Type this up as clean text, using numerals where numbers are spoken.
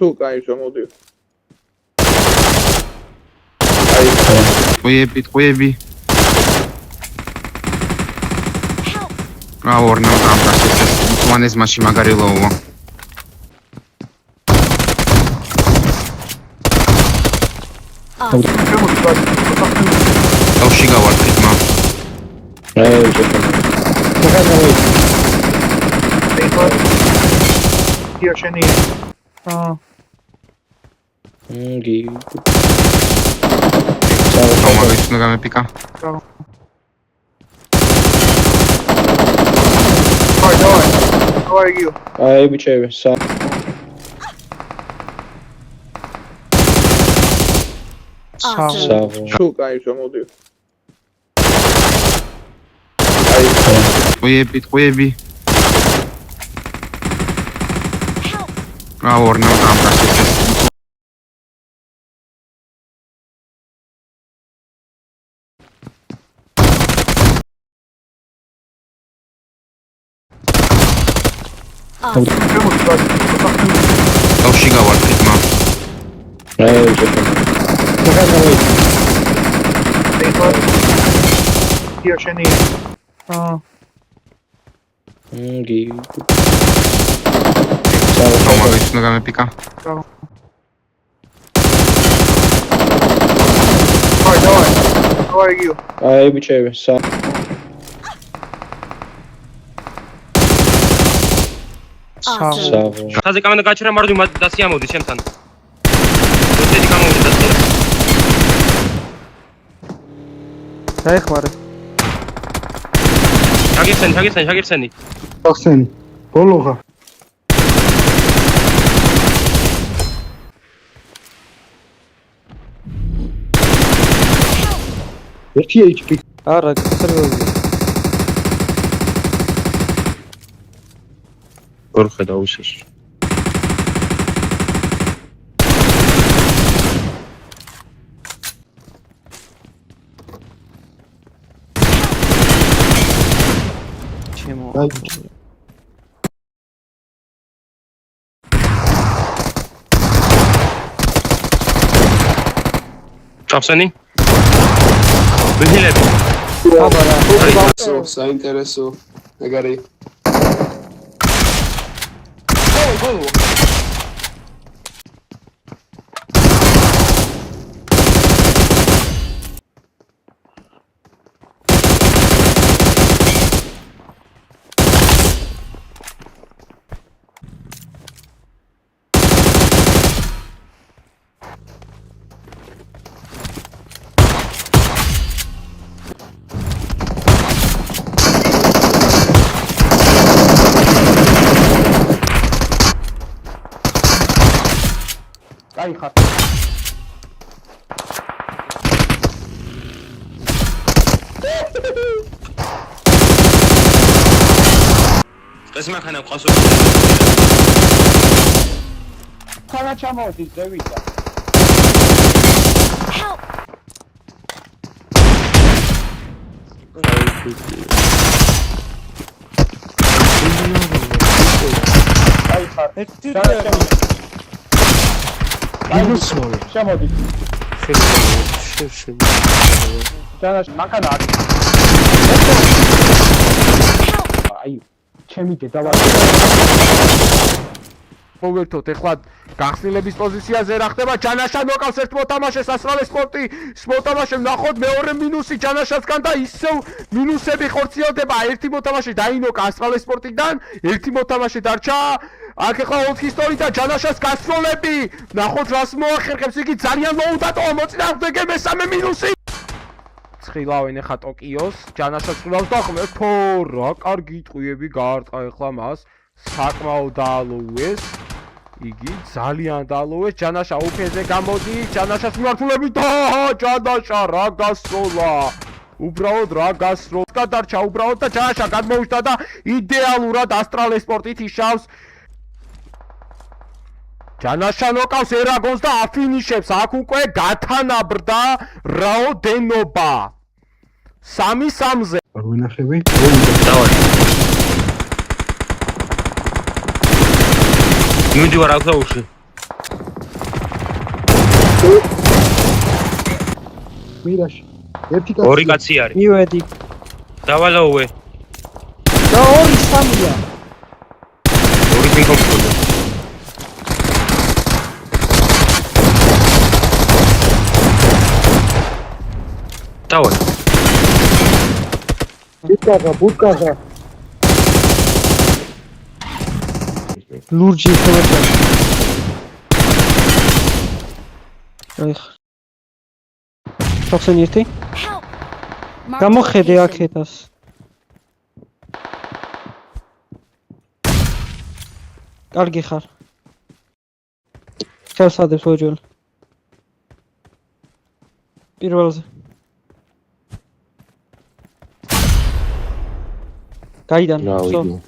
თუ კაი შემოდი. ტყვიები. ორნო გამკაცეს. მანეს მასში მაგარი ლოუა. დავში გავარდით მა. Here, Shani. გამოვიჩნდა გამეპიკა. How are you? ბიჭები, თუ კაი შემოდი. ტყვიები. ორნო გამკაცეს. დავში გავარდით მა. Here, Shani. გამოვიჩნდა გამეპიკა. How are you? ბიჭები, ხაზე კამენა გაჩერა მარდი დასი ამოდი ჩემთან. დოსეთი გამოვიდა დასი. დაიხმარე. შაგირსენი. ახსენი. ბოლოღა. ერთი HP. არა, სერვერზე. ორხე დაუსეს. ჩემო. ჭაფსენი. ვიჰილები. საინტერესო ეგარი. Ai, ხარ. ეს მანქანა ყავს. ხარა ჩამოვიდი ზევიდა. Ai, ხარ. შემოდი. ჩანაში მანქანა არის. აი, ჩემი დედა მოვერთოთ ეხლა გახსნილების პოზიციაზე რა ხდება ჯანაშა ნოკავს ერთ მოთამაშეს ასრალე სპორტი მოთამაშე ნახოთ მეორე მინუსი ჯანაშასგან და ისევ მინუსები ხორციელდება ერთი მოთამაშე დაინოკა ასრალე სპორტიდან ერთი მოთამაშე დარჩა აქ ეხლა 4 ისტორი და ჯანაშას გასროლები ნახოთ რას მოახერხებს იგი ძალიან მოუდატოა მოწინააღმდეგე მესამე მინუსი ცხილავენ ეხლა ტოკიოს ჯანაშას ცხილავს და ხმებს თო რა კარგი ტყვიები გაარტყა ეხლა მას საკმაოდ დაალოუეს იგი ძალიან დაალოუეს ჯანაშა უფეზე გამოდი ჯანაშას მიმართულები და ჯანაშა რა გასროლა უბრალოდ რა გასროლა გადარჩა უბრალოდ და ჯანაშა გადმოუშთა და იდეალურად ასტრალე სპორტით იშავს ჯანაშა ნოკავს ერაგონს და აფინიშებს აქ უკვე გათანაბრდა რაოდენობა 3-3-ზე არ ვინახები? დავარ. მივდივარ ავტოუსში. მირაში. ერთი ორი კაცი არის. მივედი. დავალაუე. და ორი სამია. ორი პინგ-პონგი. დავალ. ბუტკაღა. ლურჯი ხოთა. აი. ხახსენი ერთი? Help! გამოხედე აქეთას. კარგი ხარ. ხელსადებს ოჯოლ. პირველზე. გაიდან. რა ვიგო.